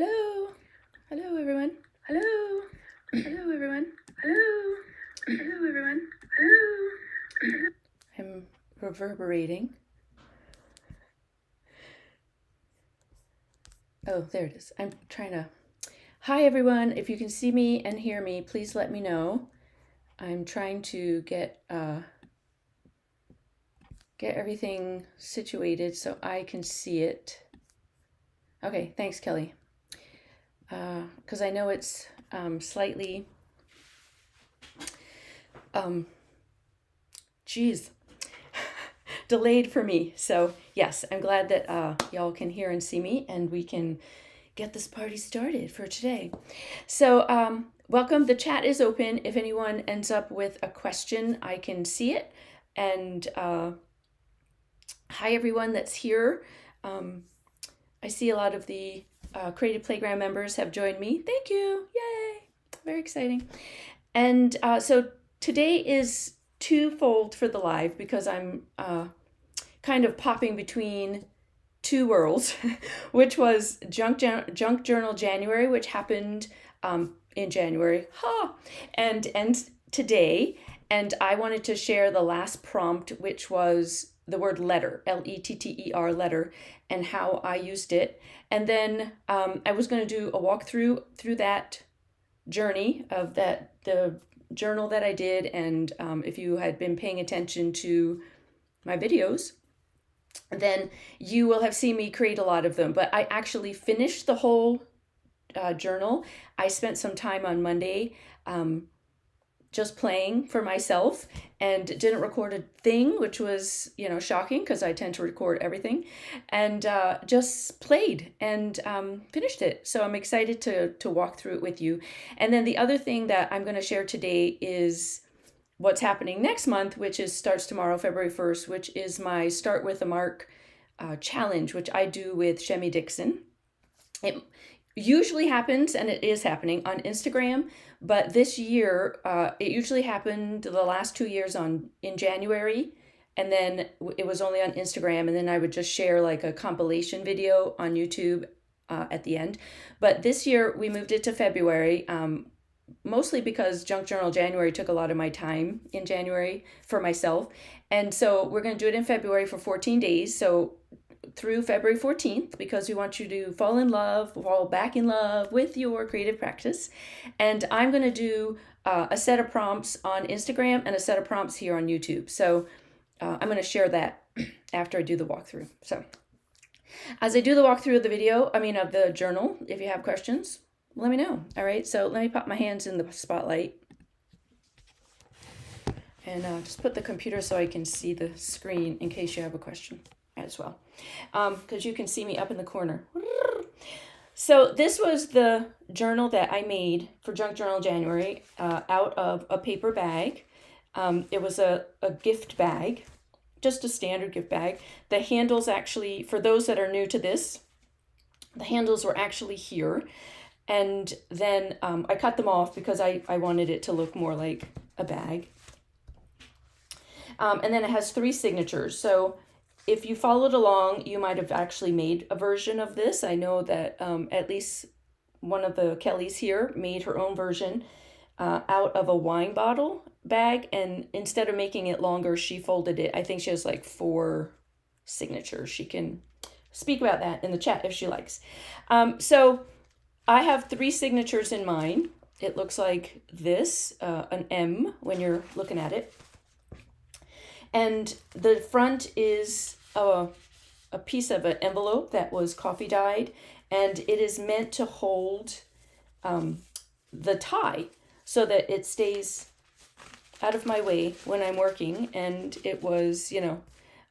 Hello. Hello, everyone. Hello. Hello, everyone. Hello. Hello, everyone. Hello. I'm reverberating. Oh, there it is. I'm trying to... Hi, everyone. If you can see me and hear me, please let me know. I'm trying to get everything situated so I can see it. Okay, thanks, Kelly. Because I know it's slightly... geez, delayed for me. So yes, I'm glad that y'all can hear and see me and we can get this party started for today. So welcome. The chat is open. If anyone ends up with a question, I can see it. And hi, everyone that's here. I see a lot of the Creative Playground members have joined me. Thank you. Yay. Very exciting. And so today is twofold for the live because I'm kind of popping between two worlds, which was Junk Journal January, which happened in January, and today. And I wanted to share the last prompt, which was the word letter, L-E-T-T-E-R, letter, and how I used it. And then I was going to do a walkthrough through that journey of the journal that I did. And if you had been paying attention to my videos, then you will have seen me create a lot of them. But I actually finished the whole journal. I spent some time on Monday just playing for myself and didn't record a thing, which was, shocking because I tend to record everything, and just played and finished it. So I'm excited to walk through it with you. And then the other thing that I'm going to share today is what's happening next month, which starts tomorrow, February 1st, which is my Start with a Mark challenge, which I do with Shemi Dixon. It usually happens, and it is happening, on Instagram, but this year it usually happened the last 2 years in January, and then it was only on Instagram, and then I would just share like a compilation video on YouTube at the end. But this year we moved it to February, mostly because Junk Journal January took a lot of my time in January for myself, and so we're going to do it in February for 14 days, so through February 14th, because we want you to fall back in love with your creative practice. And I'm going to do a set of prompts on Instagram and a set of prompts here on YouTube. So I'm going to share that after I do the walkthrough. So as I do the walkthrough of the journal, if you have questions, let me know. All right, so let me pop my hands in the spotlight and just put the computer so I can see the screen in case you have a question as well, because you can see me up in the corner. So this was the journal that I made for Junk Journal January out of a paper bag. It was a gift bag, just a standard gift bag. The handles actually, for those that are new to this, the handles were actually here. And then I cut them off because I wanted it to look more like a bag. And then it has 3 signatures. So if you followed along, you might have actually made a version of this. I know that at least one of the Kellys here made her own version out of a wine bottle bag. And instead of making it longer, she folded it. I think she has like 4 signatures. She can speak about that in the chat if she likes. So I have 3 signatures in mine. It looks like this, an M when you're looking at it. And the front is a piece of an envelope that was coffee dyed, and it is meant to hold the tie so that it stays out of my way when I'm working. And it was,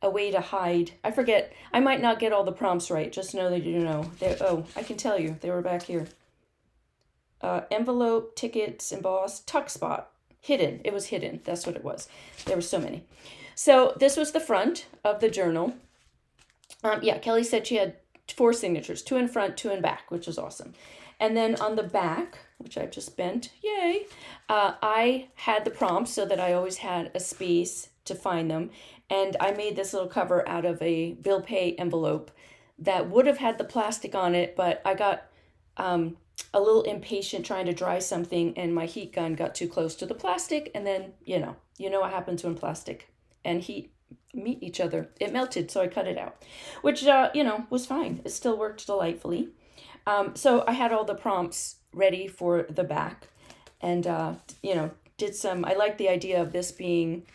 a way to hide. I forget, I might not get all the prompts right, just know that you know. I can tell you, they were back here. Envelope, tickets, embossed, tuck spot, hidden. It was hidden, that's what it was. There were so many. So this was the front of the journal. Kelly said she had 4 signatures, 2 in front, 2 in back, which is awesome. And then on the back, which I've just bent, yay, I had the prompts so that I always had a space to find them. And I made this little cover out of a bill pay envelope that would have had the plastic on it, but I got a little impatient trying to dry something, and my heat gun got too close to the plastic, and then, you know what happens when plastic and heat meet each other. It melted, so I cut it out, which, was fine. It still worked delightfully. So I had all the prompts ready for the back, and, did some, I like the idea of this being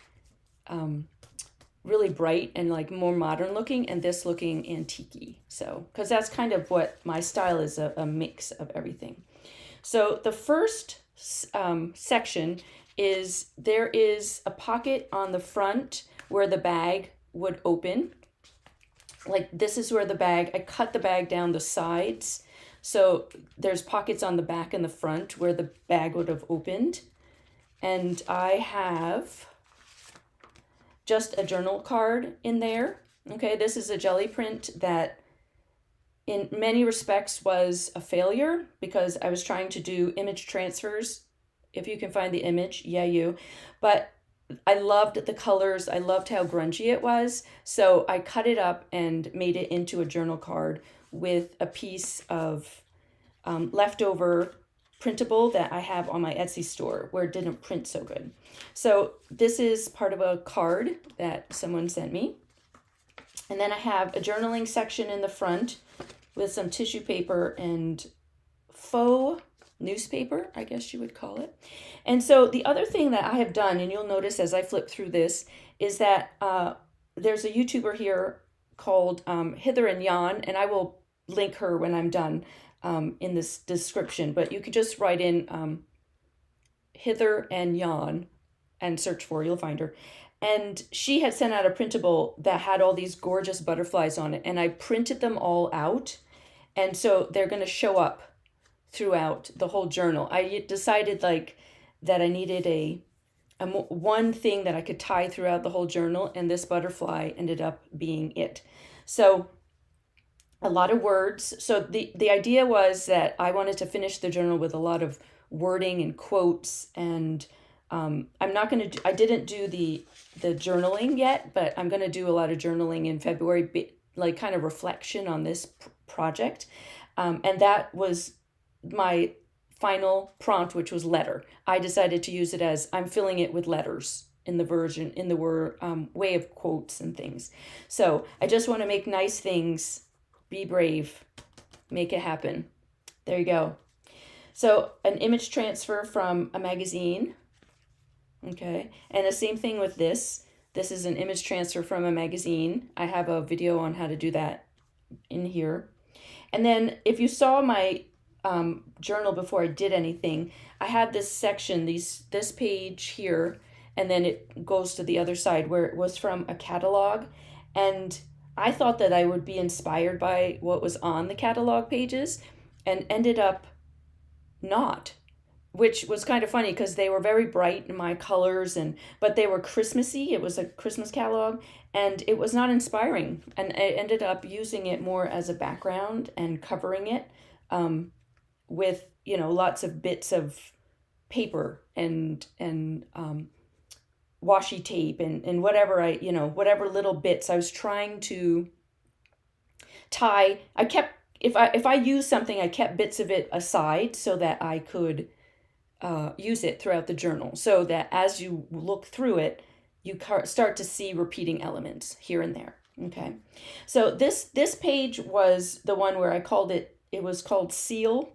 really bright and like more modern looking, and this looking antique-y. So, because that's kind of what my style is, a mix of everything. So the first section is, there is a pocket on the front where the bag would open. Like this is where the bag, I cut the bag down the sides. So there's pockets on the back and the front where the bag would have opened. And I have just a journal card in there. Okay, this is a jelly print that in many respects was a failure because I was trying to do image transfers. If you can find the image, yeah, you. But I loved the colors. I loved how grungy it was. So I cut it up and made it into a journal card with a piece of leftover printable that I have on my Etsy store where it didn't print so good. So this is part of a card that someone sent me. And then I have a journaling section in the front with some tissue paper and faux newspaper, I guess you would call it. And so the other thing that I have done, and you'll notice as I flip through this, is that there's a YouTuber here called Hither and Yon, and I will link her when I'm done in this description, but you could just write in Hither and Yon and search for her, you'll find her. And she had sent out a printable that had all these gorgeous butterflies on it, and I printed them all out. And so they're going to show up throughout the whole journal. I decided like that I needed a one thing that I could tie throughout the whole journal, and this butterfly ended up being it. So a lot of words. So the idea was that I wanted to finish the journal with a lot of wording and quotes, and I didn't do the journaling yet, but I'm going to do a lot of journaling in February, like kind of reflection on this project. And that was my final prompt, which was letter. I decided to use it as I'm filling it with letters in the way of quotes and things. So I just want to make nice things. Be brave, make it happen. There you go. So an image transfer from a magazine. Okay, and the same thing with this. This is an image transfer from a magazine. I have a video on how to do that in here. And then if you saw my journal before I did anything, I had this section, this page here, and then it goes to the other side where it was from a catalog. And I thought that I would be inspired by what was on the catalog pages, and ended up not, which was kind of funny because they were very bright in my colors, but they were Christmassy. It was a Christmas catalog, and it was not inspiring. And I ended up using it more as a background and covering it with, lots of bits of paper and washi tape and whatever whatever little bits I was trying to tie. If I used something, I kept bits of it aside so that I could use it throughout the journal, so that as you look through it, you start to see repeating elements here and there. Okay, so this page was the one where it was called seal,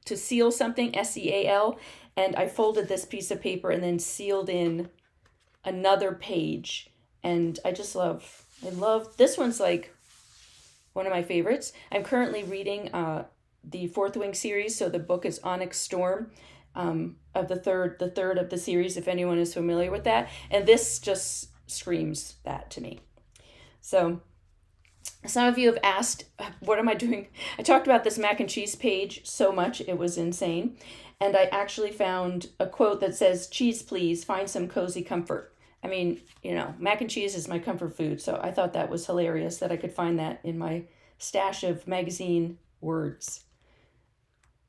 to seal something, SEAL, and I folded this piece of paper and then sealed in another page. And I love this one's like one of my favorites. I'm currently reading the Fourth Wing series, so the book is Onyx Storm, of the third of the series, if anyone is familiar with that. And this just screams that to me. So some of you have asked, what am I doing? I talked about this mac and cheese page so much, it was insane. And I actually found a quote that says, "Cheese, please, find some cozy comfort." I mean, mac and cheese is my comfort food. So I thought that was hilarious that I could find that in my stash of magazine words.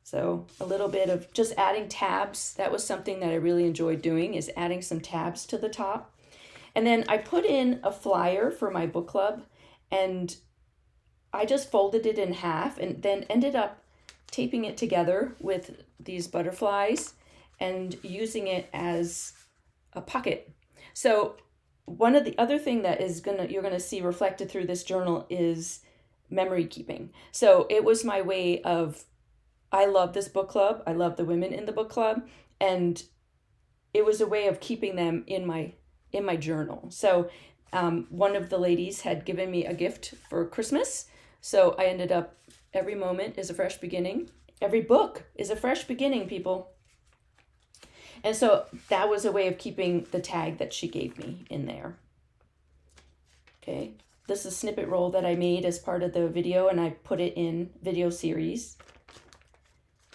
So a little bit of just adding tabs. That was something that I really enjoyed doing, is adding some tabs to the top. And then I put in a flyer for my book club, and I just folded it in half and then ended up taping it together with these butterflies and using it as a pocket. So one of the other thing that you're gonna see reflected through this journal is memory keeping. So it was my way of, I love this book club. I love the women in the book club, and it was a way of keeping them in my journal. So one of the ladies had given me a gift for Christmas, so I ended up, every moment is a fresh beginning. Every book is a fresh beginning, people. And so that was a way of keeping the tag that she gave me in there. Okay, this is a snippet roll that I made as part of the video, and I put it in video series.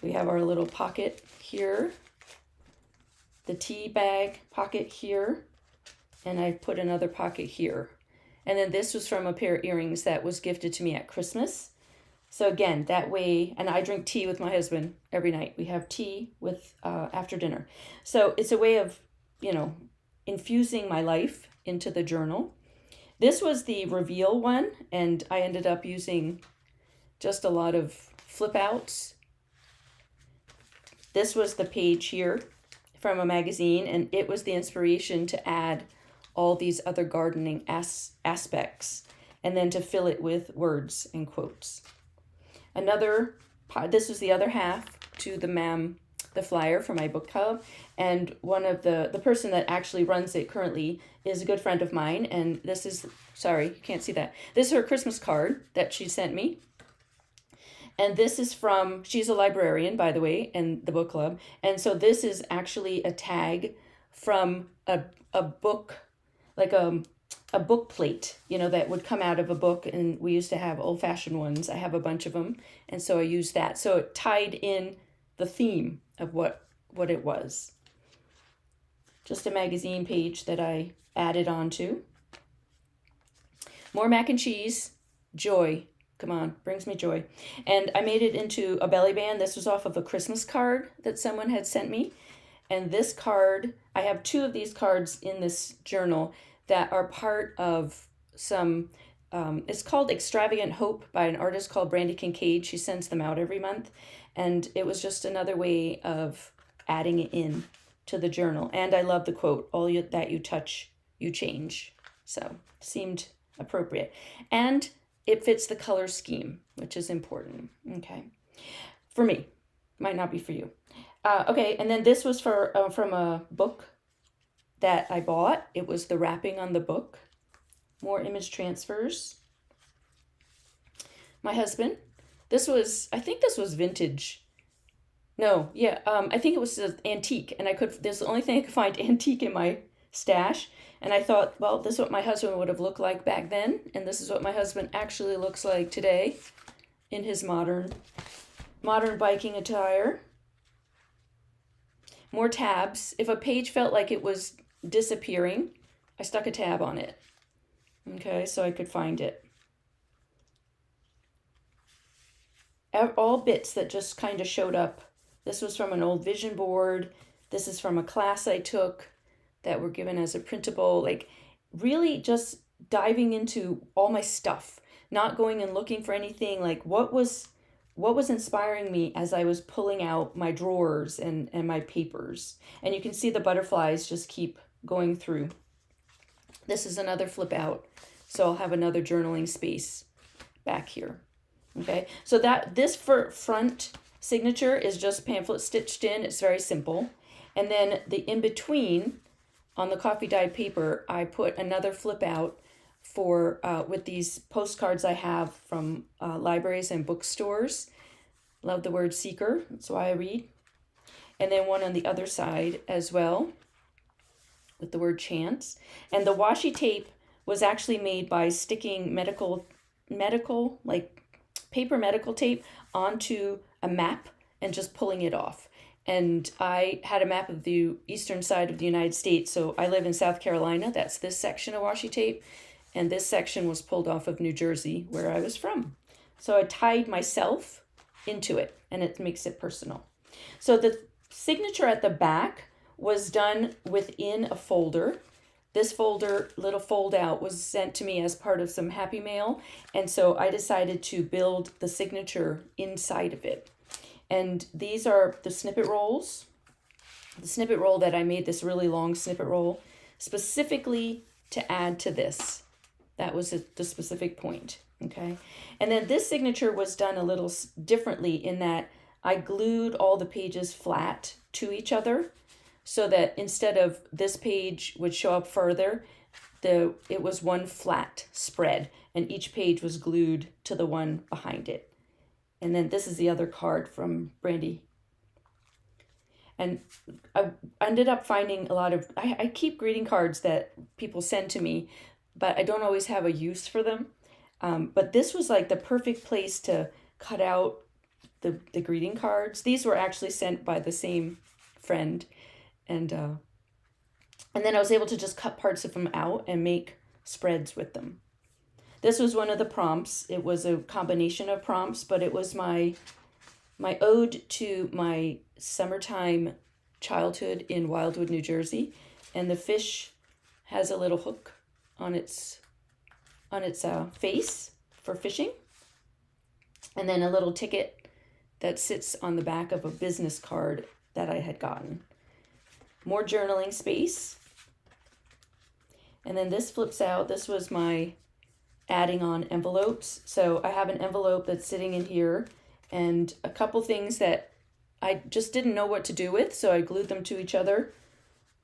We have our little pocket here, the tea bag pocket here, and I put another pocket here. And then this was from a pair of earrings that was gifted to me at Christmas. So again, that way, and I drink tea with my husband every night. We have tea with after dinner. So it's a way of, infusing my life into the journal. This was the reveal one, and I ended up using just a lot of flip outs. This was the page here from a magazine, and it was the inspiration to add all these other gardening aspects, and then to fill it with words and quotes. This was the other half to the flyer for my book club, and one of the person that actually runs it currently is a good friend of mine, and this is, sorry, you can't see that. This is her Christmas card that she sent me. And this is from, she's a librarian, by the way, in the book club. And so this is actually a tag from a book, like a book plate, that would come out of a book. And we used to have old-fashioned ones. I have a bunch of them. And so I used that. So it tied in the theme of what it was. Just a magazine page that I added onto. More mac and cheese. Joy. Come on, brings me joy. And I made it into a belly band. This was off of a Christmas card that someone had sent me. And this card, I have 2 of these cards in this journal that are part of some, it's called Extravagant Hope by an artist called Brandy Kincaid. She sends them out every month. And it was just another way of adding it in to the journal. And I love the quote, that you touch, you change. So seemed appropriate. And it fits the color scheme, which is important, okay? For me, might not be for you. Okay, and then this was from a book that I bought. It was the wrapping on the book. More image transfers. My husband. I think this was vintage. No, yeah, I think it was antique, and there's the only thing I could find antique in my stash. And I thought, well, this is what my husband would have looked like back then, and this is what my husband actually looks like today in his modern biking attire. More tabs. If a page felt like it was disappearing, I stuck a tab on it. Okay, so I could find it. All bits that just kind of showed up. This was from an old vision board. This is from a class I took that were given as a printable, like really just diving into all my stuff, not going and looking for anything, like what was inspiring me as I was pulling out my drawers and my papers. And you can see the butterflies just keep going through. This is another flip out, so I'll have another journaling space back here. Okay, so this front signature is just pamphlet stitched in. It's very simple. And then the in-between, on the coffee dyed paper, I put another flip out for with these postcards I have from libraries and bookstores. Love the word seeker, that's why I read. And then one on the other side as well with the word chance. And the washi tape was actually made by sticking medical like paper medical tape onto a map and just pulling it off. And I had a map of the eastern side of the United States. So I live in South Carolina. That's this section of washi tape. And this section was pulled off of New Jersey, where I was from. So I tied myself into it, and it makes it personal. So the signature at the back was done within a folder. This folder, little fold out, was sent to me as part of some Happy Mail. And so I decided to build the signature inside of it. And these are the snippet rolls. The snippet roll that I made, this really long snippet roll, specifically to add to this. That was the specific point, okay? And then this signature was done a little differently in that I glued all the pages flat to each other so that instead of this page would show up further, it was one flat spread and each page was glued to the one behind it. And then this is the other card from Brandy. And I ended up finding a lot of, I keep greeting cards that people send to me, but I don't always have a use for them. But this was like the perfect place to cut out the greeting cards. These were actually sent by the same friend. And then I was able to just cut parts of them out and make spreads with them. This was one of the prompts. It was a combination of prompts, but it was my ode to my summertime childhood in Wildwood, New Jersey. And the fish has a little hook on its face for fishing. And then a little ticket that sits on the back of a business card that I had gotten. More journaling space. And then this flips out. This was my adding on envelopes. So I have an envelope that's sitting in here and a couple things that I just didn't know what to do with, so I glued them to each other.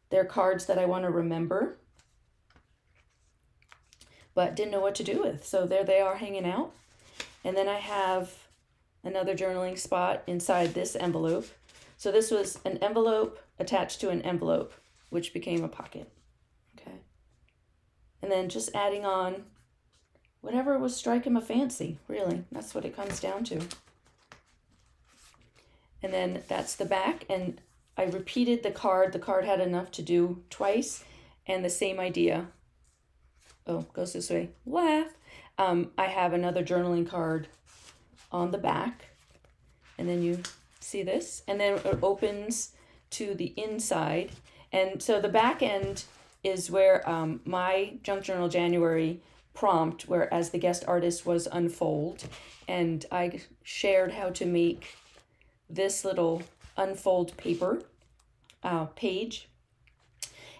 They're cards that I want to remember, but didn't know what to do with. So there they are hanging out. And then I have another journaling spot inside this envelope. So this was an envelope attached to an envelope, which became a pocket. Okay. And then just adding on whatever was striking my fancy, really. That's what it comes down to. And then that's the back, and I repeated the card. The card had enough to do twice, and the same idea. Oh, goes this way. Laugh. I have another journaling card on the back, and then you see this, and then it opens to the inside. And so the back end is where my Junk Journal January prompt, where as the guest artist was Unfold, and I shared how to make this little unfold paper page.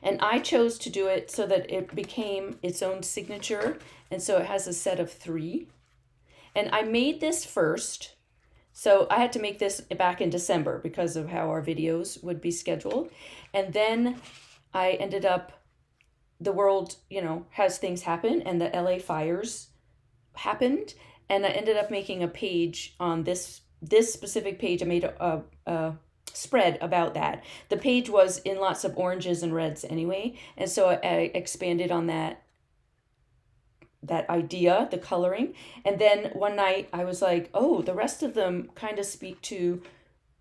And I chose to do it so that it became its own signature. And so it has a set of 3. And I made this first. So I had to make this back in December because of how our videos would be scheduled. And then I ended up, the world, has things happen, and the LA fires happened. And I ended up making a page on this specific page. I made a spread about that. The page was in lots of oranges and reds anyway, and so I expanded on that idea, the coloring. And then one night I was like, oh, the rest of them kind of speak to,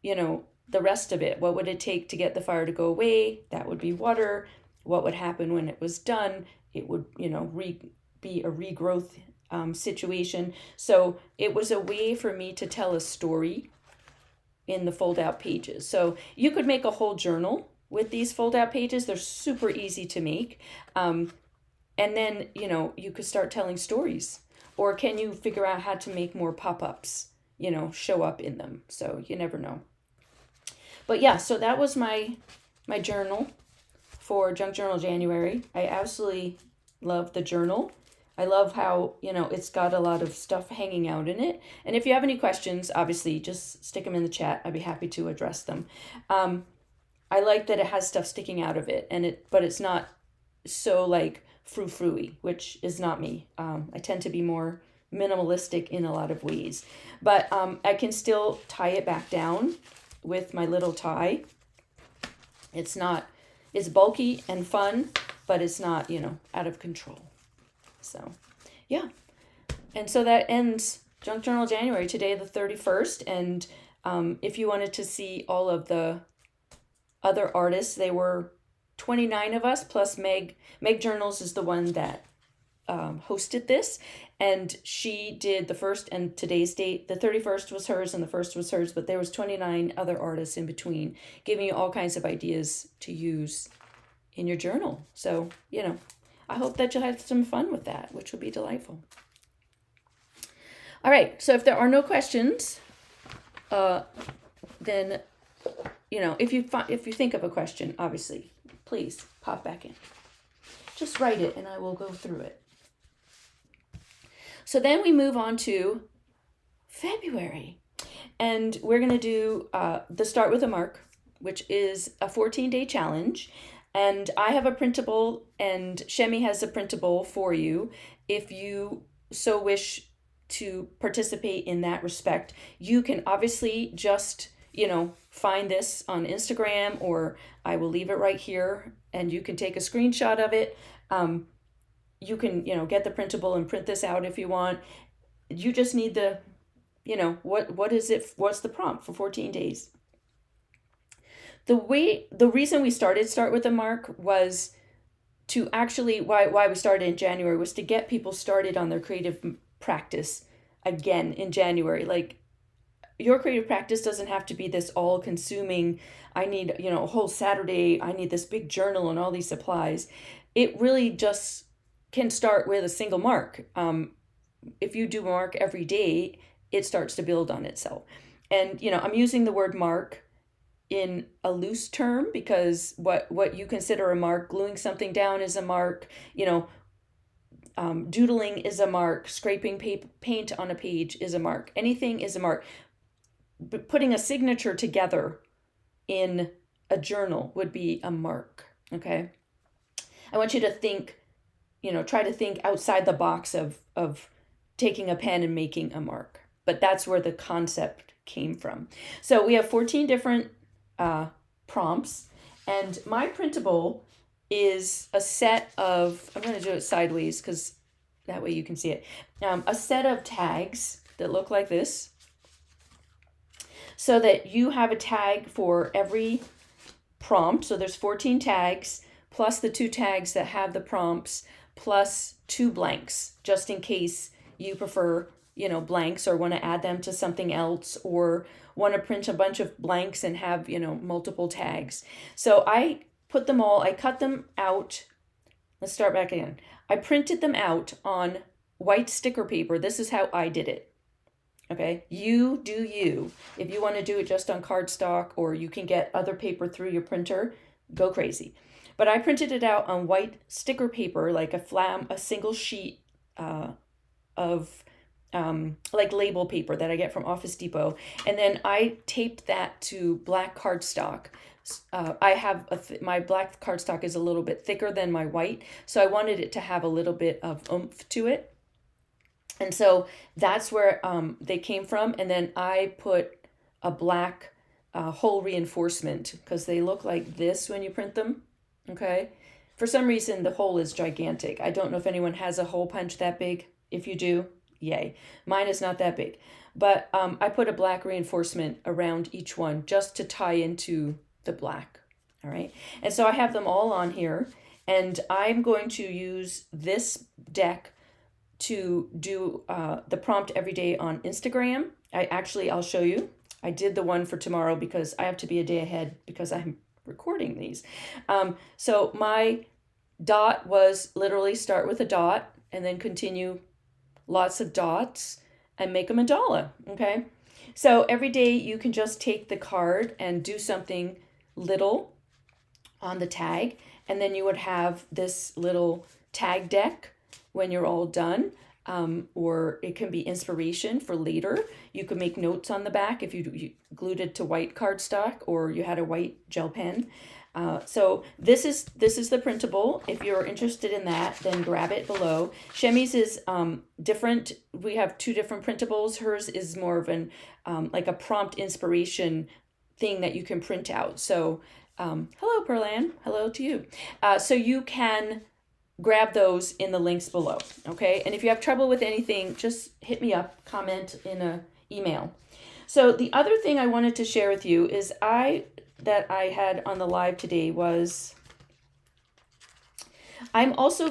the rest of it. What would it take to get the fire to go away? That would be water. What would happen when it was done? It would, be a regrowth situation. So it was a way for me to tell a story in the fold out pages. So you could make a whole journal with these fold out pages. They're super easy to make. And then, you could start telling stories. Or can you figure out how to make more pop-ups, show up in them? So you never know. But yeah, so that was my journal for Junk Journal January. I absolutely love the journal. I love how, it's got a lot of stuff hanging out in it. And if you have any questions, obviously just stick them in the chat. I'd be happy to address them. I like that it has stuff sticking out of it, but it's not so like frou-frou-y, which is not me. I tend to be more minimalistic in a lot of ways. But I can still tie it back down with my little tie. It's bulky and fun, but it's not, out of control. So, yeah. And so that ends Junk Journal January, today the 31st. And if you wanted to see all of the other artists, they were 29 of us, plus Meg. Meg Journals is the one that hosted this. And she did the first and today's date. The 31st was hers and the first was hers, but there was 29 other artists in between, giving you all kinds of ideas to use in your journal. So, I hope that you'll have some fun with that, which will be delightful. All right, so if there are no questions, then, if you think of a question, obviously, please pop back in. Just write it and I will go through it. So then we move on to February. And we're going to do the Start with a Mark, which is a 14-day challenge. And I have a printable and Shemi has a printable for you if you so wish to participate in that respect. You can obviously just, find this on Instagram, or I will leave it right here and you can take a screenshot of it. You can, get the printable and print this out if you want. You just need the, what is it? What's the prompt for 14 days? The reason we Start with a Mark was to actually, why we started in January was to get people started on their creative practice again in January. Like, your creative practice doesn't have to be this all consuming, I need, a whole Saturday, I need this big journal and all these supplies. It really just can start with a single mark. If you do a mark every day, it starts to build on itself. And, I'm using the word mark in a loose term because what you consider a mark, gluing something down is a mark, doodling is a mark, scraping paint on a page is a mark. Anything is a mark. But putting a signature together in a journal would be a mark, okay? I want you to think, try to think outside the box of taking a pen and making a mark. But that's where the concept came from. So we have 14 different prompts, and my printable is a set of, I'm going to do it sideways because that way you can see it, a set of tags that look like this, so that you have a tag for every prompt. So there's 14 tags, plus the 2 tags that have the prompts, plus 2 blanks, just in case you prefer, blanks or want to add them to something else, or want to print a bunch of blanks and have, multiple tags. So I put them all, I cut them out. Let's start back again. I printed them out on white sticker paper. This is how I did it. Okay, you do you. If you want to do it just on cardstock, or you can get other paper through your printer, go crazy. But I printed it out on white sticker paper, like a single sheet of like label paper that I get from Office Depot. And then I taped that to black cardstock. I have my black cardstock is a little bit thicker than my white, so I wanted it to have a little bit of oomph to it. And so that's where they came from. And then I put a black hole reinforcement because they look like this when you print them. Okay. For some reason, the hole is gigantic. I don't know if anyone has a hole punch that big. If you do, yay. Mine is not that big. But I put a black reinforcement around each one just to tie into the black. All right. And so I have them all on here. And I'm going to use this deck to do the prompt every day on Instagram. I'll show you. I did the one for tomorrow because I have to be a day ahead because I'm recording these. So my dot was literally start with a dot and then continue lots of dots and make a mandala, okay? So every day you can just take the card and do something little on the tag, and then you would have this little tag deck when you're all done, or it can be inspiration for later. You could make notes on the back if you glued it to white cardstock or you had a white gel pen. So this is the printable. If you're interested in that, then grab it below. Shemi's is different. We have 2 different printables. Hers is more of an like a prompt inspiration thing that you can print out. So hello, Perlan. Hello to you. So you can grab those in the links below, okay? And if you have trouble with anything, just hit me up, comment in an email. So the other thing I wanted to share with you is that I had on the live today was I also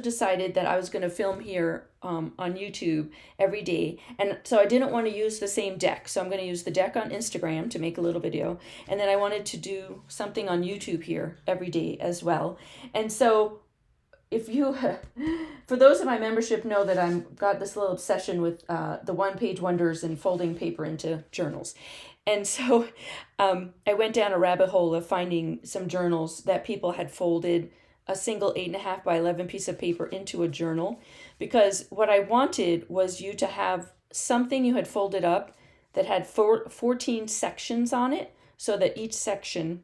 decided that I was going to film here on YouTube every day. And so I didn't want to use the same deck. So I'm going to use the deck on Instagram to make a little video. And then I wanted to do something on YouTube here every day as well. And so if you, for those of my membership know that I've got this little obsession with the one-page wonders and folding paper into journals. And so I went down a rabbit hole of finding some journals that people had folded a single 8.5 by 11 piece of paper into a journal, because what I wanted was you to have something you had folded up that had 14 sections on it, so that each section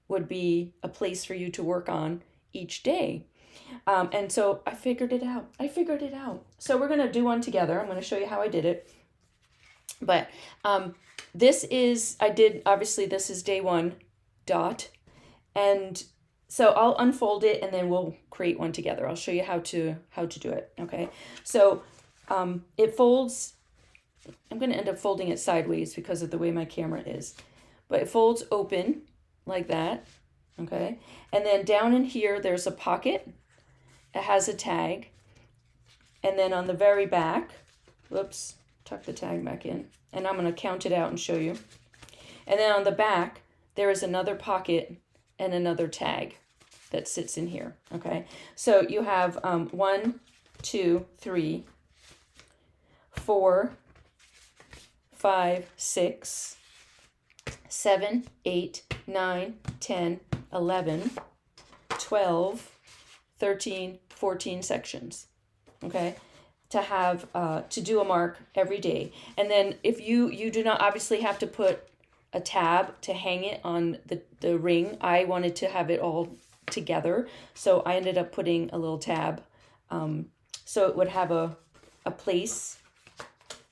would be a place for you to work on each day. And so I figured it out. So we're going to do one together. I'm going to show you how I did it. But this is day one dot. And so I'll unfold it and then we'll create one together. I'll show you how to do it. Okay. So it folds. I'm going to end up folding it sideways because of the way my camera is. But it folds open like that. Okay. And then down in here, there's a pocket. It has a tag. And then on the very back, whoops, tuck the tag back in. And I'm going to count it out and show you. And then on the back, there is another pocket and another tag that sits in here. Okay. So you have 1, 2, 3, 4, 5, 6, 7, 8, 9, 10, 11, 12, 13, 14 sections, okay, to have, to do a mark every day. And then if you do not obviously have to put a tab to hang it on the ring. I wanted to have it all together, so I ended up putting a little tab, so it would have a place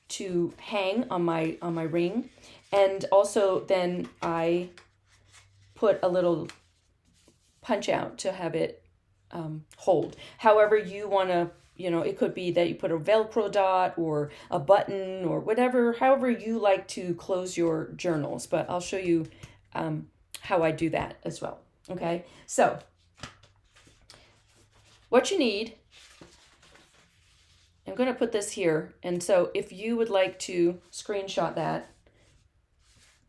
to hang on my ring. And also then I put a little punch out to have it hold. However you want to, it could be that you put a Velcro dot or a button or whatever, however you like to close your journals. But I'll show you how I do that as well. Okay, so what you need, I'm going to put this here. And so if you would like to screenshot that,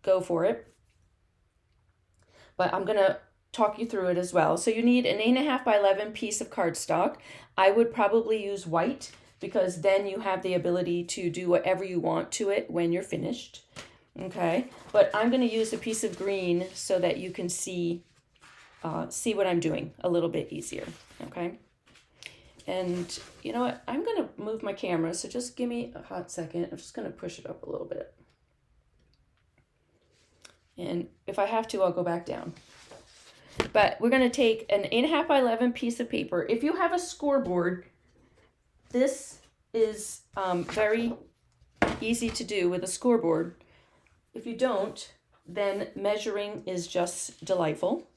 go for it. But I'm going to talk you through it as well. So you need an 8.5 by 11 piece of cardstock. I would probably use white because then you have the ability to do whatever you want to it when you're finished. Okay, but I'm going to use a piece of green so that you can see what I'm doing a little bit easier. Okay, and you know what? I'm going to move my camera, so just give me a hot second. I'm just going to push it up a little bit. And if I have to, I'll go back down. But we're going to take an 8.5 by 11 piece of paper. If you have a scoreboard, this is very easy to do with a scoreboard. If you don't, then measuring is just delightful.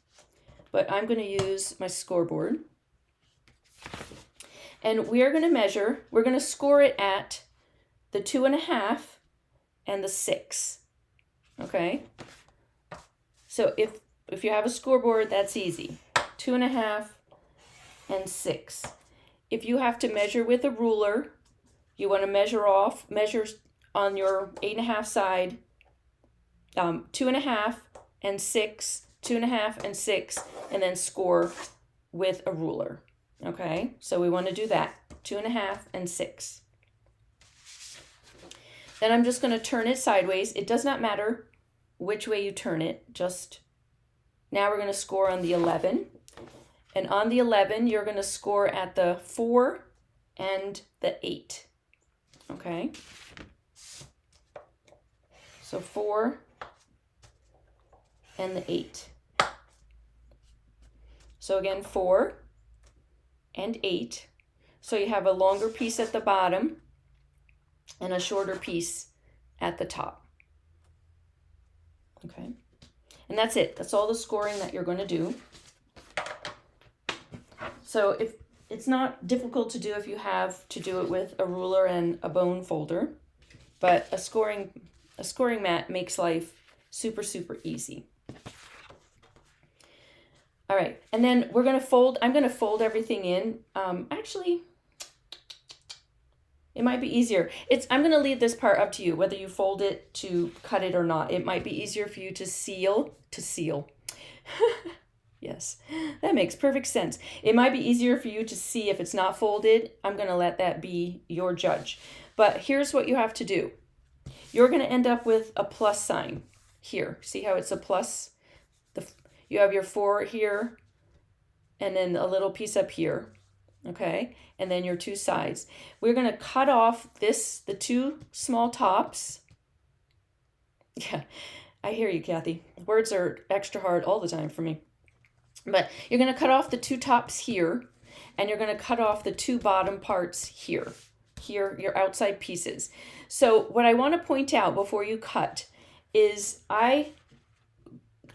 But I'm going to use my scoreboard. And we are going to measure, we're going to score it at the 2.5 and the 6. Okay? So if you have a scoreboard, that's easy. 2.5 and 6. If you have to measure with a ruler, you want to measure on your 8.5 side, 2.5 and 6, 2.5 and 6, and then score with a ruler. Okay, so we want to do that, 2.5 and 6. Then I'm just going to turn it sideways. It does not matter which way you turn it, just now we're going to score on the 11. And on the 11, you're going to score at the 4 and the 8. Okay? So 4 and the 8. So again, 4 and 8. So you have a longer piece at the bottom and a shorter piece at the top. Okay? And that's it. That's all the scoring that you're going to do. So if it's not difficult to do if you have to do it with a ruler and a bone folder, but a scoring mat makes life super, super easy. All right, and then we're going to fold. I'm going to fold everything in. Actually, it might be easier. I'm going to leave this part up to you, whether you fold it to cut it or not. It might be easier for you to seal. Yes, that makes perfect sense. It might be easier for you to see if it's not folded. I'm going to let that be your judge. But here's what you have to do. You're going to end up with a plus sign here. See how it's a plus? You have your 4 here and then a little piece up here, okay? And then your 2 sides. We're going to cut off the 2 small tops. Yeah, I hear you, Kathy. Words are extra hard all the time for me. But you're going to cut off the 2 tops here, and you're going to cut off the 2 bottom parts here. Here, your outside pieces. So what I want to point out before you cut is I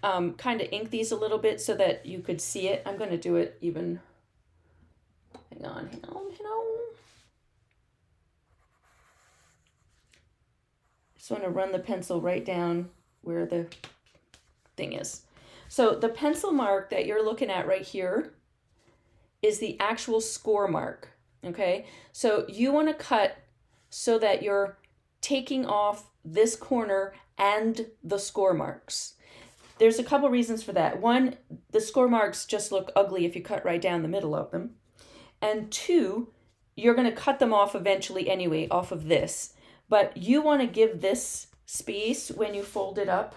kind of ink these a little bit so that you could see it. I'm going to do it even, hang on. Just want to run the pencil right down where the thing is. So the pencil mark that you're looking at right here is the actual score mark, okay? So you want to cut so that you're taking off this corner and the score marks. There's a couple reasons for that. One, the score marks just look ugly if you cut right down the middle of them. And 2, you're going to cut them off eventually anyway, off of this. But you want to give this space when you fold it up.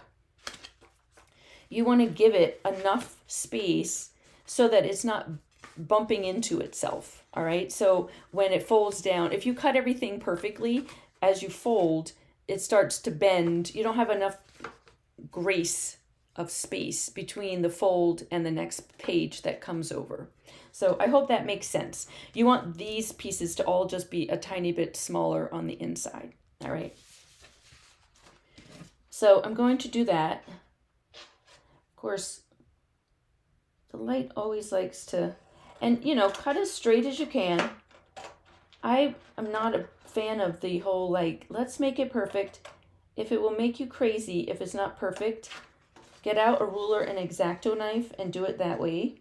You want to give it enough space so that it's not bumping into itself, all right? So when it folds down, if you cut everything perfectly, as you fold, it starts to bend. You don't have enough grace of space between the fold and the next page that comes over. So I hope that makes sense. You want these pieces to all just be a tiny bit smaller on the inside, all right? So I'm going to do that. Of course, the light always likes to, and cut as straight as you can. I am not a fan of the whole let's make it perfect. If it will make you crazy, if it's not perfect, get out a ruler and X-Acto knife and do it that way.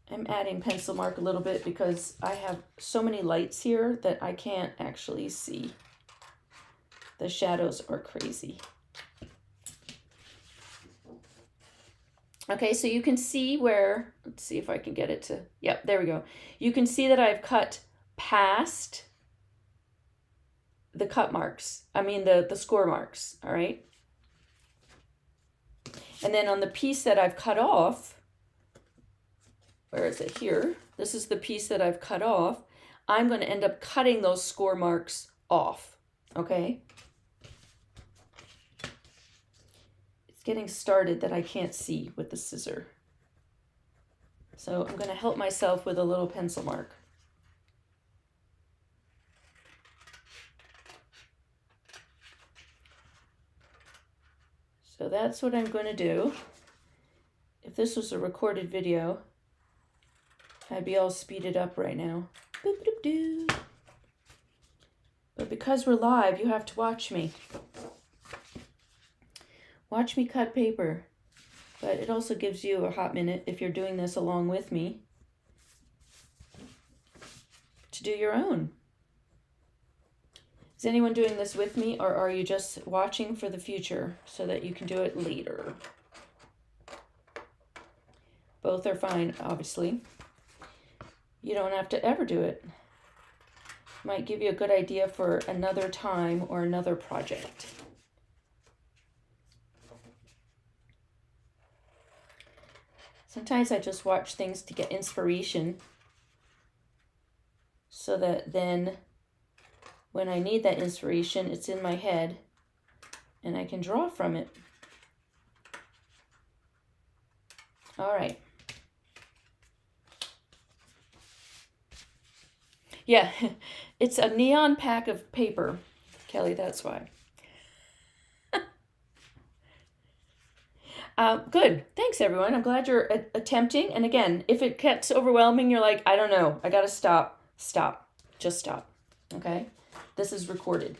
I'm adding pencil mark a little bit because I have so many lights here that I can't actually see. The shadows are crazy. Okay, so you can see where, let's see if I can get it to, yep, there we go. You can see that I've cut past the cut marks. I mean the score marks, all right? And then on the piece that I've cut off, where is it here? This is the piece that I've cut off. I'm going to end up cutting those score marks off, okay? It's getting started that I can't see with the scissor. So I'm going to help myself with a little pencil mark. So that's what I'm going to do. If this was a recorded video, I'd be all speeded up right now. Boop, boop, doo. But because we're live, you have to watch me. Watch me cut paper. But it also gives you a hot minute if you're doing this along with me to do your own. Is anyone doing this with me, or are you just watching for the future so that you can do it later? Both are fine, obviously. You don't have to ever do it. Might give you a good idea for another time or another project. Sometimes I just watch things to get inspiration so that then when I need that inspiration, it's in my head and I can draw from it. All right. Yeah, it's a neon pack of paper, Kelly, that's why. Good. Thanks, everyone. I'm glad you're attempting. And again, if it gets overwhelming, you're like, I don't know, I got to stop. Stop. Just stop. Okay? This is recorded.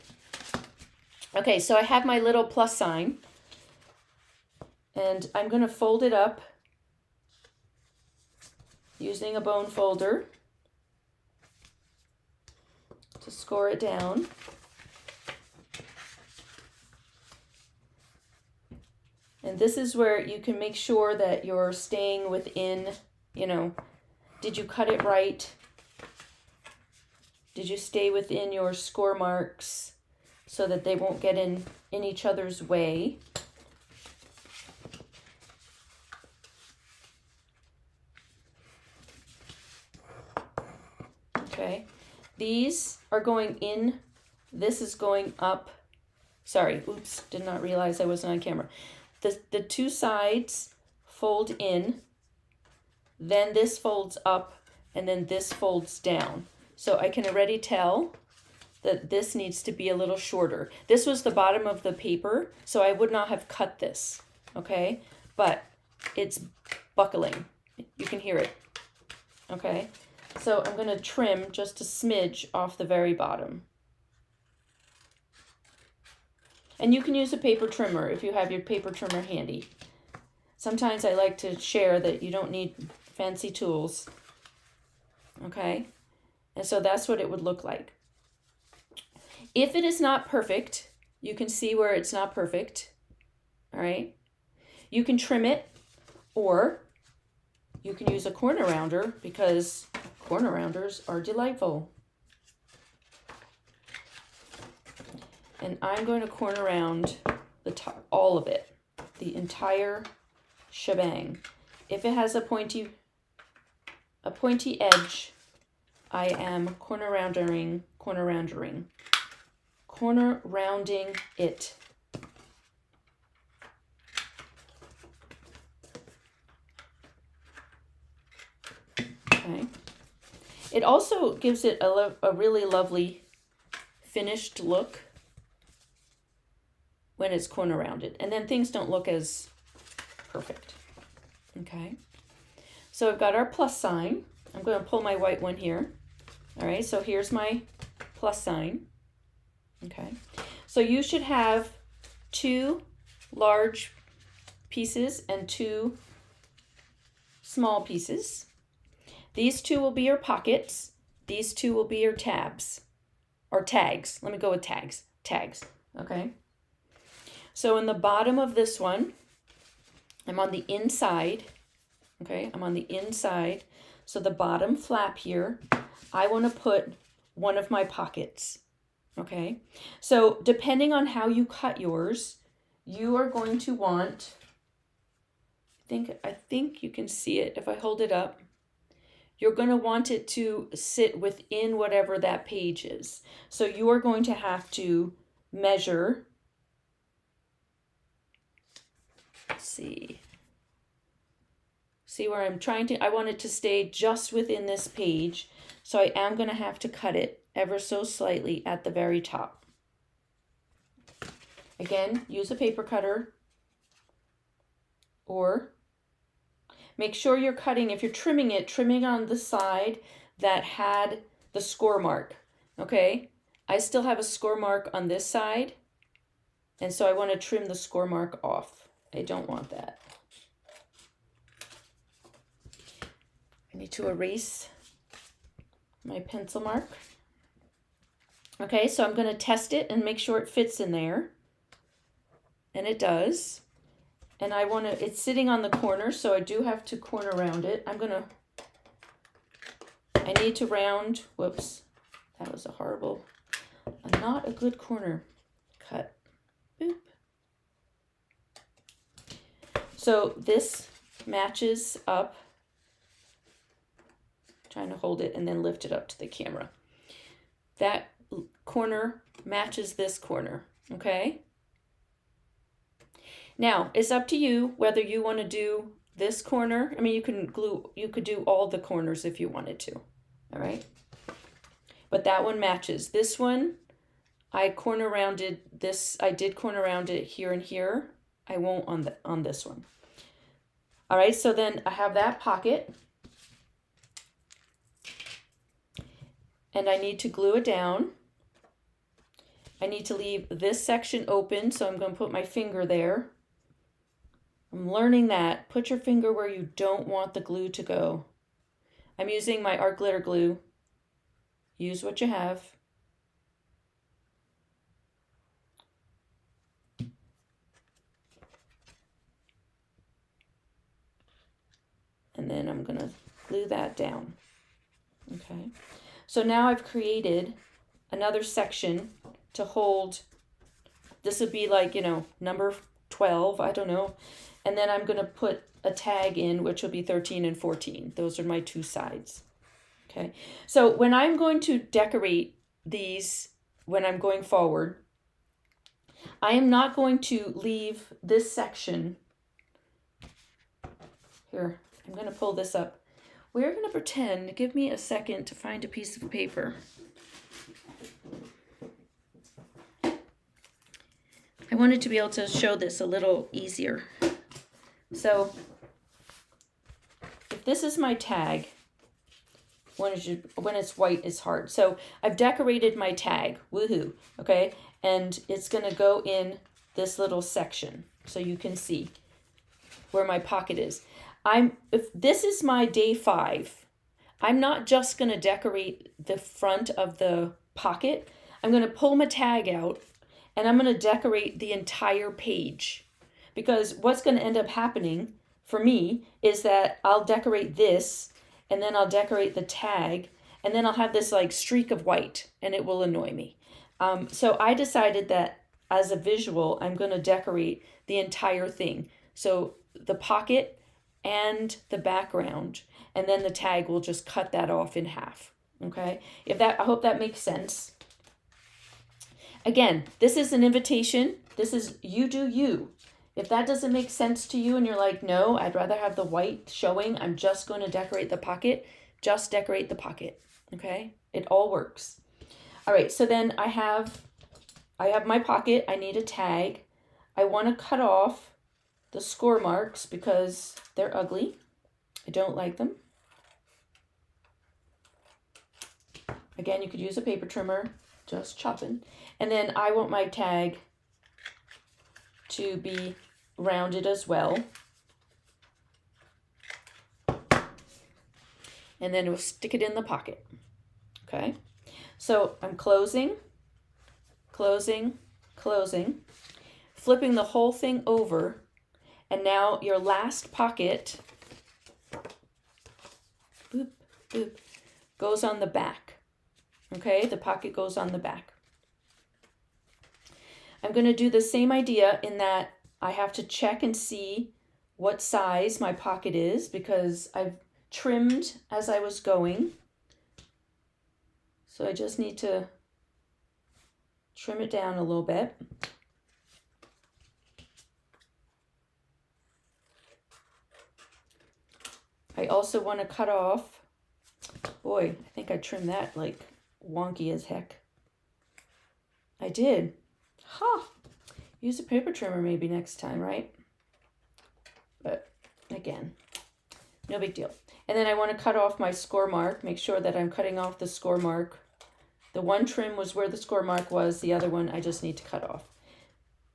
Okay, so I have my little plus sign. And I'm going to fold it up using a bone folder to score it down. And this is where you can make sure that you're staying within, did you cut it right? Did you stay within your score marks so that they won't get in each other's way? Okay, these are going in, this is going up. Sorry, oops, did not realize I wasn't on camera. The two sides fold in, then this folds up, and then this folds down. So I can already tell that this needs to be a little shorter. This was the bottom of the paper, so I would not have cut this, okay? But it's buckling. You can hear it, okay? So I'm going to trim just a smidge off the very bottom. And you can use a paper trimmer if you have your paper trimmer handy. Sometimes I like to share that you don't need fancy tools, okay? And so that's what it would look like. If it is not perfect, you can see where it's not perfect, all right? You can trim it, or you can use a corner rounder, because corner rounders are delightful. And I'm going to corner round the top, all of it, the entire shebang. If it has a pointy edge, I am corner rounding it. Okay. It also gives it a really lovely finished look when it's corner rounded, and then things don't look as perfect. Okay, so I've got our plus sign. I'm going to pull my white one here. All right, so here's my plus sign. Okay, so you should have 2 large pieces and 2 small pieces. These 2 will be your pockets. These 2 will be your tabs, or tags. Let me go with tags. Tags, okay? So in the bottom of this one, I'm on the inside, okay? I'm on the inside. So the bottom flap here, I want to put one of my pockets, okay? So depending on how you cut yours, you are going to want, I think you can see it if I hold it up. You're going to want it to sit within whatever that page is. So you are going to have to measure. Let's see. See where I'm trying to, I want it to stay just within this page. So I am going to have to cut it ever so slightly at the very top. Again, use a paper cutter, or make sure you're cutting, if you're trimming it, trimming on the side that had the score mark, okay? I still have a score mark on this side, and so I want to trim the score mark off. I don't want that. I need to erase my pencil mark. Okay, so I'm going to test it and make sure it fits in there. And it does. And I want to, it's sitting on the corner, so I do have to corner round it. I need to round, whoops, that was not a good corner cut. Boop. So this matches up. Trying to hold it and then lift it up to the camera. That corner matches this corner, okay? Now, it's up to you whether you want to do this corner. I mean, you could do all the corners if you wanted to, all right? But that one matches. This one, I corner rounded this. I did corner round it here and here. I won't on this one. All right, so then I have that pocket. And I need to glue it down. I need to leave this section open, so I'm going to put my finger there. I'm learning that. Put your finger where you don't want the glue to go. I'm using my art glitter glue. Use what you have. and then I'm going to glue that down. Okay, so now I've created another section to hold, this would be like, number 12, I don't know. And then I'm going to put a tag in, which will be 13 and 14. Those are my two sides. Okay, so when I'm going to decorate these, when I'm going forward, I am not going to leave this section. Here, I'm going to pull this up. We're going to pretend, give me a second to find a piece of paper. I wanted to be able to show this a little easier. So, if this is my tag, when it's white, it's hard. So, I've decorated my tag, woohoo, okay? And it's going to go in this little section so you can see where my pocket is. If this is my day 5, I'm not just going to decorate the front of the pocket. I'm going to pull my tag out and I'm going to decorate the entire page, because what's going to end up happening for me is that I'll decorate this and then I'll decorate the tag and then I'll have this like streak of white and it will annoy me. So I decided that as a visual, I'm going to decorate the entire thing. So the pocket and the background, and then the tag will just cut that off in half. Okay? I hope that makes sense. Again, this is an invitation. This is you do you. If that doesn't make sense to you and you're like, no, I'd rather have the white showing, I'm just going to decorate the pocket, just decorate the pocket. Okay? It all works. All right, so then I have my pocket. I need a tag. I want to cut off the score marks because they're ugly. I don't like them. Again, you could use a paper trimmer, just chopping. And then I want my tag to be rounded as well. And then we'll stick it in the pocket. Okay? So I'm closing, closing, closing, flipping the whole thing over, and now your last pocket, boop, boop, goes on the back. Okay, the pocket goes on the back. I'm going to do the same idea in that I have to check and see what size my pocket is because I've trimmed as I was going. So I just need to trim it down a little bit. I also want to cut off, boy, I think I trimmed that like wonky as heck. I did. Huh. Use a paper trimmer maybe next time, right? But again, no big deal. And then I want to cut off my score mark, make sure that I'm cutting off the score mark. The one trim was where the score mark was, the other one I just need to cut off.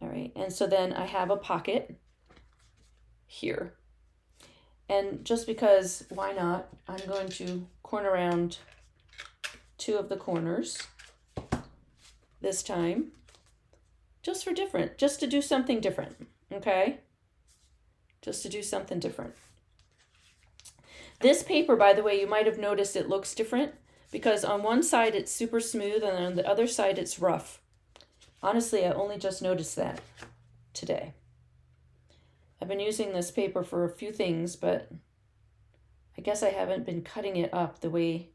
All right, and so then I have a pocket here. And just because, why not, I'm going to corner around 2 of the corners this time, just to do something different, okay? Just to do something different. This paper, by the way, you might have noticed it looks different because on one side it's super smooth and on the other side it's rough. Honestly, I only just noticed that today. I've been using this paper for a few things, but I guess I haven't been cutting it up the way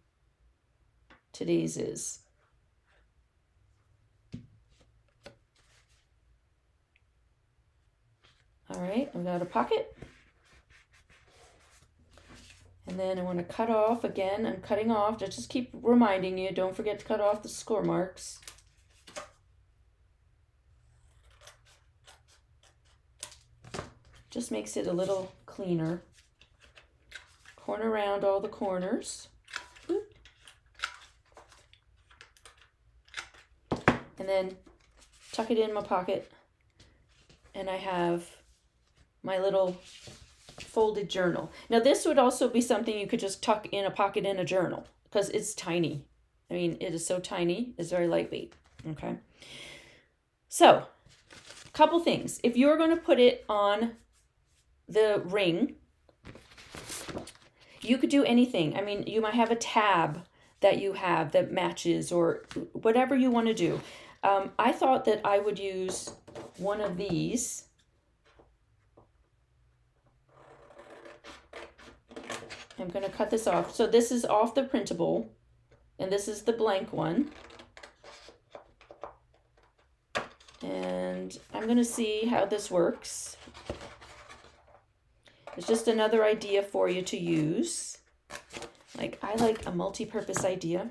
today's is. All right, I've got a pocket. And then I want to cut off, again, I'm cutting off, just keep reminding you, don't forget to cut off the score marks. Just makes it a little cleaner. Corner around all the corners. Boop. And then tuck it in my pocket. And I have my little folded journal. Now this would also be something you could just tuck in a pocket in a journal because it's tiny. I mean, it is so tiny, it's very lightweight, okay? So, a couple things. If you're going to put it on the ring, you could do anything. I mean, you might have a tab that you have that matches or whatever you want to do. I thought that I would use one of these. I'm going to cut this off. So this is off the printable, and this is the blank one. And I'm going to see how this works. It's just another idea for you to use. Like, I like a multi-purpose idea.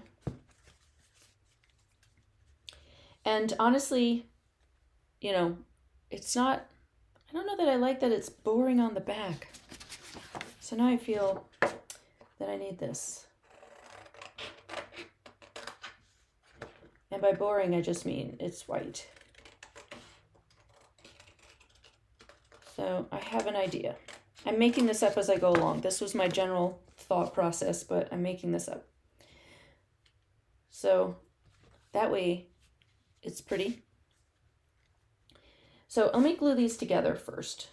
And honestly, you know, it's not, I don't know that I like that it's boring on the back. So now I feel that I need this. And by boring, I just mean it's white. So I have an idea. I'm making this up as I go along. This was my general thought process, but I'm making this up. So that way it's pretty. So let me glue these together first.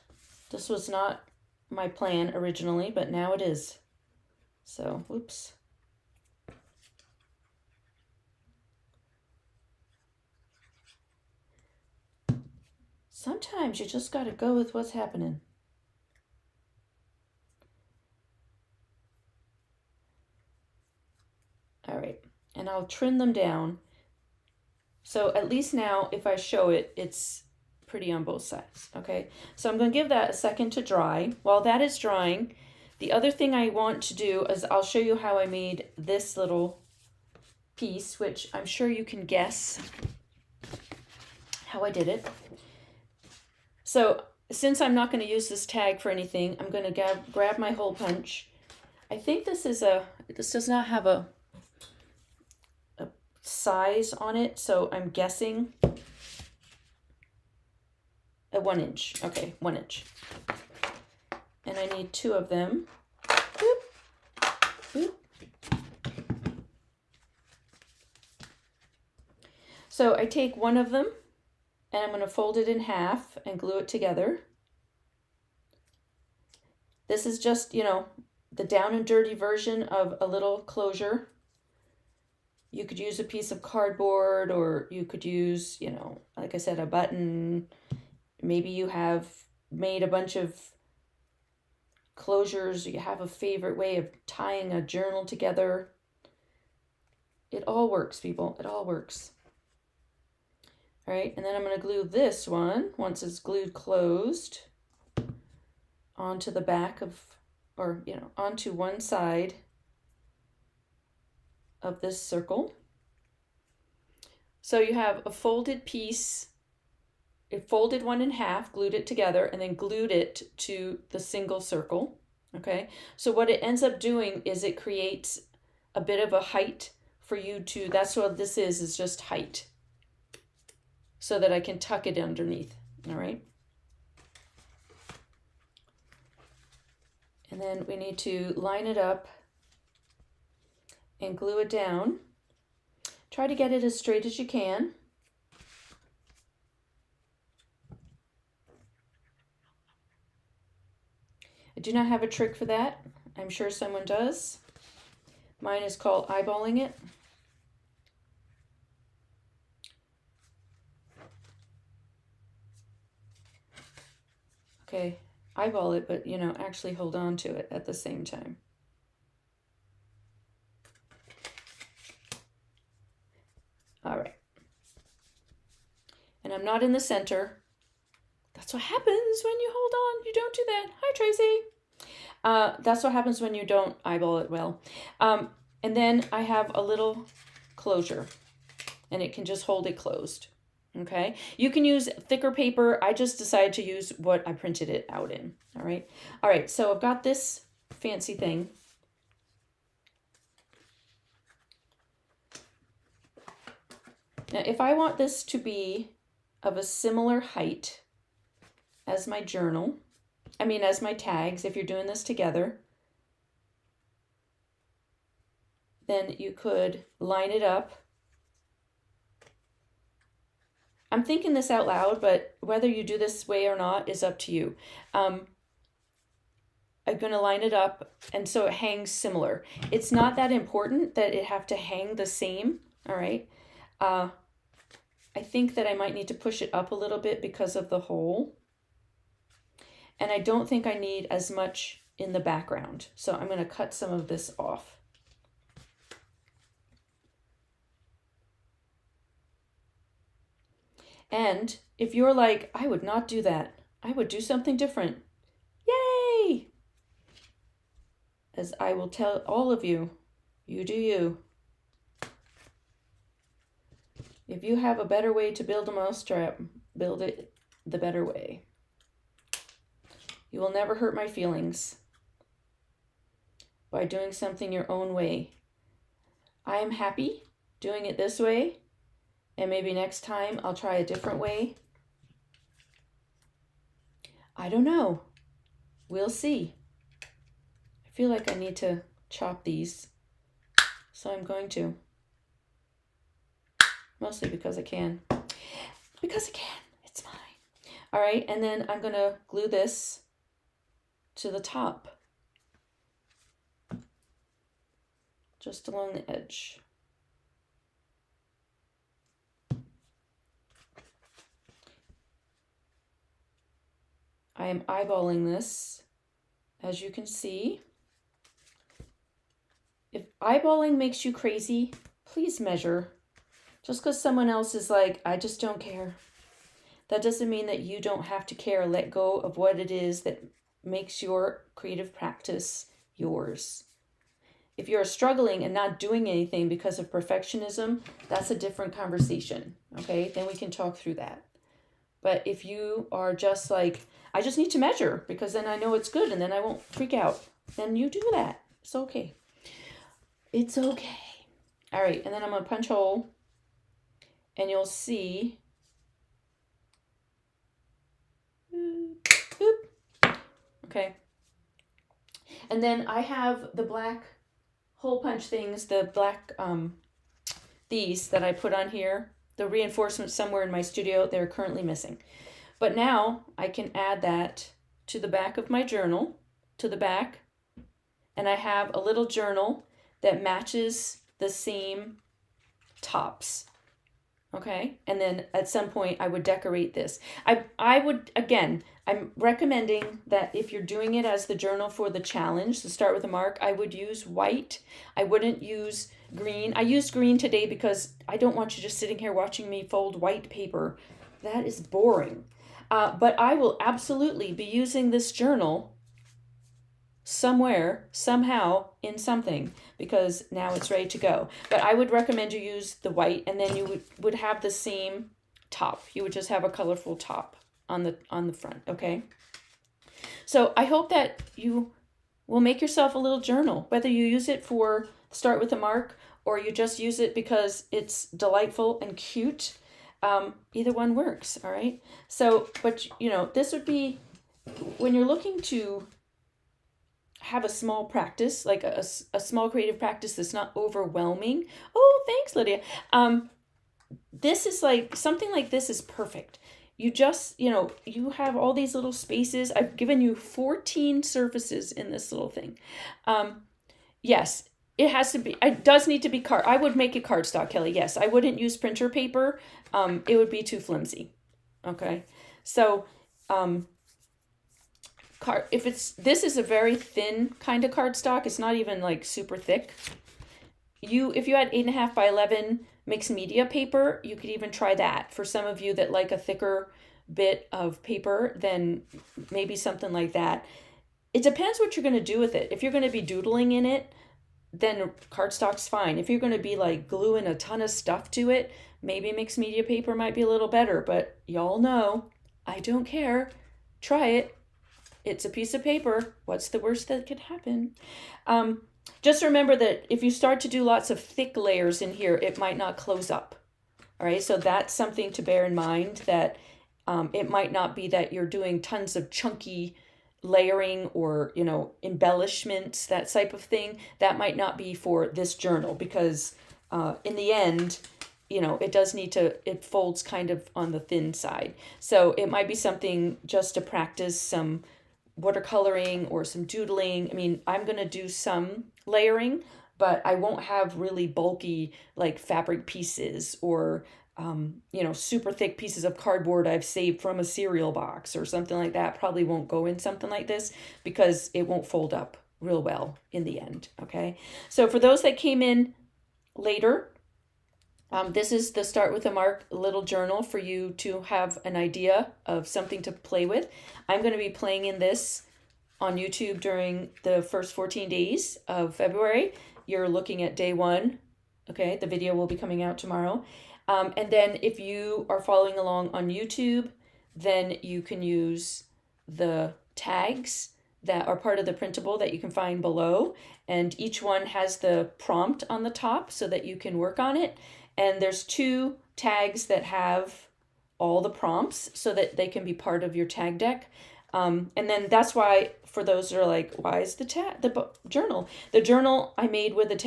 This was not my plan originally, but now it is. So, whoops. Sometimes you just got to go with what's happening. All right, and I'll trim them down. So at least now, if I show it, it's pretty on both sides, okay? So I'm going to give that a second to dry. While that is drying, the other thing I want to do is I'll show you how I made this little piece, which I'm sure you can guess how I did it. So since I'm not going to use this tag for anything, I'm going to grab my hole punch. I think this does not have a size on it, so I'm guessing a 1 inch. Okay, 1 inch. And I need 2 of them. Boop, boop. So I take one of them and I'm going to fold it in half and glue it together. This is just, you know, the down and dirty version of a little closure. You could use a piece of cardboard, or you could use, you know, like I said, a button. Maybe you have made a bunch of closures. You have a favorite way of tying a journal together. It all works, people. It all works. All right, and then I'm going to glue this one, once it's glued closed, onto the back of, or, you know, onto one side of this circle. So you have a folded piece, it folded one in half, glued it together, and then glued it to the single circle, okay? So what it ends up doing is it creates a bit of a height for you to, that's what this is just height, so that I can tuck it underneath, all right? And then we need to line it up and glue it down. Try to get it as straight as you can. I do not have a trick for that. I'm sure someone does. Mine is called eyeballing it. Okay, eyeball it, but, you know, actually hold on to it at the same time. All right. And I'm not in the center. That's what happens when you hold on. You don't do that. Hi, Tracy. That's what happens when you don't eyeball it well. And then I have a little closure, and it can just hold it closed. Okay, you can use thicker paper. I just decided to use what I printed it out in. All right, so I've got this fancy thing. Now, if I want this to be of a similar height as my journal, as my tags, if you're doing this together, then you could line it up. I'm thinking this out loud, but whether you do this way or not is up to you. I'm going to line it up, and so it hangs similar. It's not that important that it have to hang the same, all right? I think that I might need to push it up a little bit because of the hole. And I don't think I need as much in the background. So I'm going to cut some of this off. And if you're like, I would not do that, I would do something different. Yay! As I will tell all of you, you do you. If you have a better way to build a mousetrap, build it the better way. You will never hurt my feelings by doing something your own way. I am happy doing it this way, and maybe next time I'll try a different way. I don't know. We'll see. I feel like I need to chop these, so I'm going to. Mostly because I can. Because I can. It's mine. All right, and then I'm going to glue this to the top. Just along the edge. I am eyeballing this, as you can see. If eyeballing makes you crazy, please measure. Just because someone else is like, I just don't care. That doesn't mean that you don't have to care. Let go of what it is that makes your creative practice yours. If you're struggling and not doing anything because of perfectionism, that's a different conversation, okay? Then we can talk through that. But if you are just like, I just need to measure because then I know it's good and then I won't freak out, then you do that. It's okay. It's okay. All right, and then I'm going to punch hole, and you'll see. Okay. And then I have the black hole punch things, the black, these that I put on here, the reinforcements somewhere in my studio, they're currently missing. But now I can add that to the back of my journal, to the back, and I have a little journal that matches the same tops. Okay, and then at some point I would decorate this. I would, again, I'm recommending that if you're doing it as the journal for the challenge, to start with a mark, I would use white. I wouldn't use green. I used green today because I don't want you just sitting here watching me fold white paper. That is boring. But I will absolutely be using this journal somewhere, somehow, in something, because now it's ready to go. But I would recommend you use the white, and then you would have the same top. You would just have a colorful top on the front, okay? So I hope that you will make yourself a little journal, whether you use it for start with a mark or you just use it because it's delightful and cute. Either one works, all right? So, but you know, this would be when you're looking to have a small practice, like a small creative practice that's not overwhelming. Oh, thanks, Lydia. This is like, something like this is perfect. You just, you know, you have all these little spaces. I've given you 14 surfaces in this little thing. Yes, it has to be, it does need to be I would make it cardstock, Kelly. Yes, I wouldn't use printer paper. It would be too flimsy. Okay. So, this is a very thin kind of cardstock. It's not even like super thick. If you had 8.5 by 11 mixed media paper, you could even try that. For some of you that like a thicker bit of paper, then maybe something like that. It depends what you're going to do with it. If you're going to be doodling in it, then cardstock's fine. If you're going to be like gluing a ton of stuff to it, maybe mixed media paper might be a little better, but y'all know, I don't care. Try it. It's a piece of paper. What's the worst that could happen? Just remember that if you start to do lots of thick layers in here, it might not close up. All right, so that's something to bear in mind, that it might not be that you're doing tons of chunky layering or, you know, embellishments, that type of thing. That might not be for this journal because in the end, you know, it folds kind of on the thin side. So it might be something just to practice some watercoloring or some doodling. I mean, I'm going to do some layering, but I won't have really bulky like fabric pieces or super thick pieces of cardboard I've saved from a cereal box or something like that. Probably won't go in something like this because it won't fold up real well in the end. Okay. So for those that came in later, this is the Start with a Mark little journal for you to have an idea of something to play with. I'm going to be playing in this on YouTube during the first 14 days of February. You're looking at day 1. Okay, the video will be coming out tomorrow. And then if you are following along on YouTube, then you can use the tags that are part of the printable that you can find below. And each one has the prompt on the top so that you can work on it. And there's 2 tags that have all the prompts so that they can be part of your tag deck. And then that's why, for those that are like, why is the journal? The journal I made with a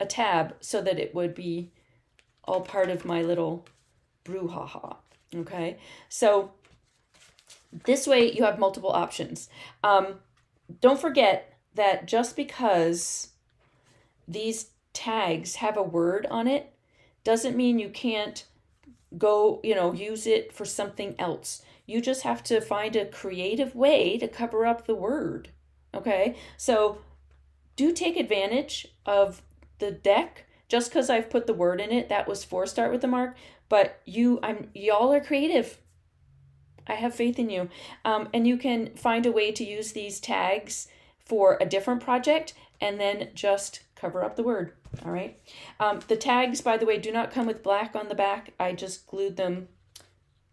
tab so that it would be all part of my little brouhaha. Okay, so this way you have multiple options. Don't forget that just because these tags have a word on it doesn't mean you can't go, use it for something else. You just have to find a creative way to cover up the word. Okay, so do take advantage of the deck. Just because I've put the word in it, that was for Start with the Mark, but y'all are creative. I have faith in you. And you can find a way to use these tags for a different project and then just cover up the word. All right. The tags, by the way, do not come with black on the back. I just glued them.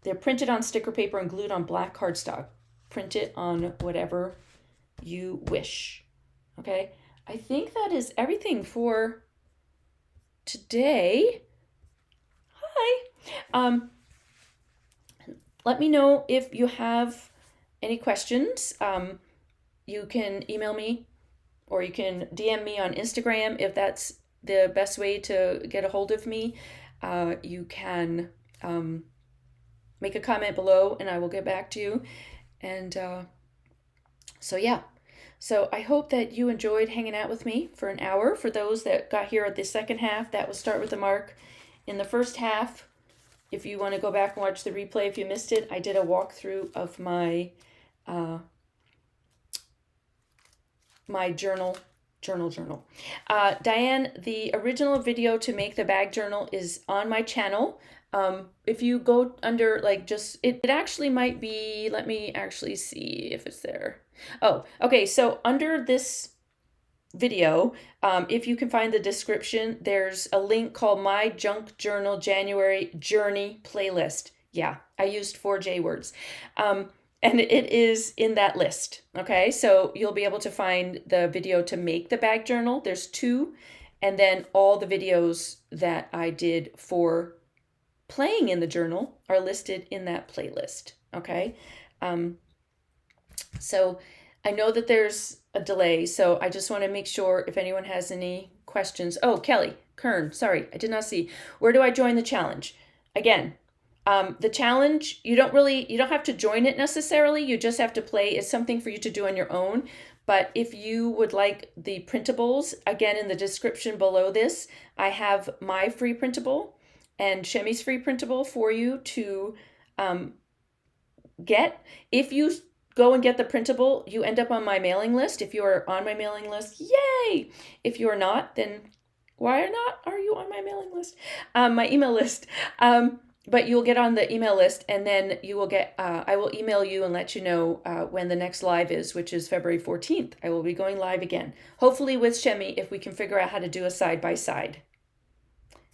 They're printed on sticker paper and glued on black cardstock. Print it on whatever you wish. Okay. I think that is everything for today. Hi. Let me know if you have any questions. You can email me or you can DM me on Instagram if that's the best way to get a hold of me. You can make a comment below and I will get back to you. And so I hope that you enjoyed hanging out with me for an hour. For those that got here at the second half, that was Start with the Mark. In the first half, if you want to go back and watch the replay if you missed it, I did a walkthrough of my my journal. Diane, the original video to make the bag journal is on my channel. If you go under it actually might be, let me actually see if it's there. Oh, okay. So under this video, if you can find the description, there's a link called My Junk Journal January Journey Playlist. Yeah, I used 4 J words. And it is in that list. Okay, so you'll be able to find the video to make the bag journal. There's 2, and then all the videos that I did for playing in the journal are listed in that playlist. Okay, so I know that there's a delay, so I just want to make sure if anyone has any questions. Oh, Kelly Kern, sorry, I did not see. Where do I join the challenge? Again, the challenge, you don't have to join it necessarily. You just have to play. It's something for you to do on your own. But if you would like the printables, again, in the description below this, I have my free printable and Shemi's free printable for you to get. If you go and get the printable, you end up on my mailing list. If you are on my mailing list, yay! If you are not, then why are you on my mailing list? My email list. But you'll get on the email list, and then you will get, I will email you and let you know when the next live is, which is February 14th. I will be going live again, hopefully with Shemi, if we can figure out how to do a side-by-side.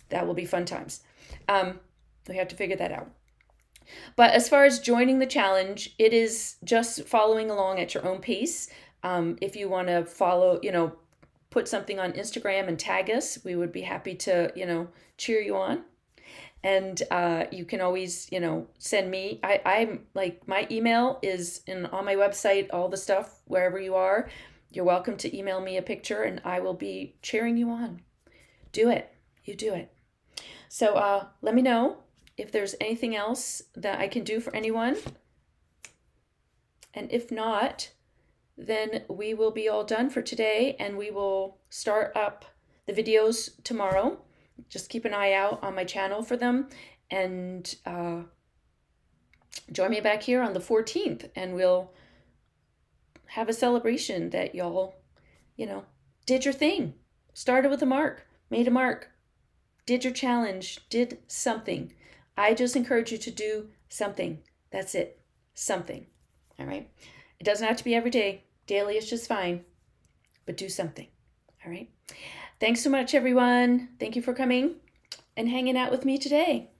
That will be fun times. We have to figure that out. But as far as joining the challenge, it is just following along at your own pace. If you want to follow, put something on Instagram and tag us, we would be happy to, cheer you on. And you can always, send me. I'm like, my email is on my website, all the stuff, wherever you are. You're welcome to email me a picture and I will be cheering you on. Do it. You do it. So let me know if there's anything else that I can do for anyone. And if not, then we will be all done for today, and we will start up the videos tomorrow. Just keep an eye out on my channel for them, and join me back here on the 14th, and we'll have a celebration that y'all, did your thing. Started with a mark, made a mark, did your challenge, did something. I just encourage you to do something. That's it. Something. All right? It doesn't have to be every day. Daily is just fine. But do something. All right? Thanks so much, everyone. Thank you for coming and hanging out with me today.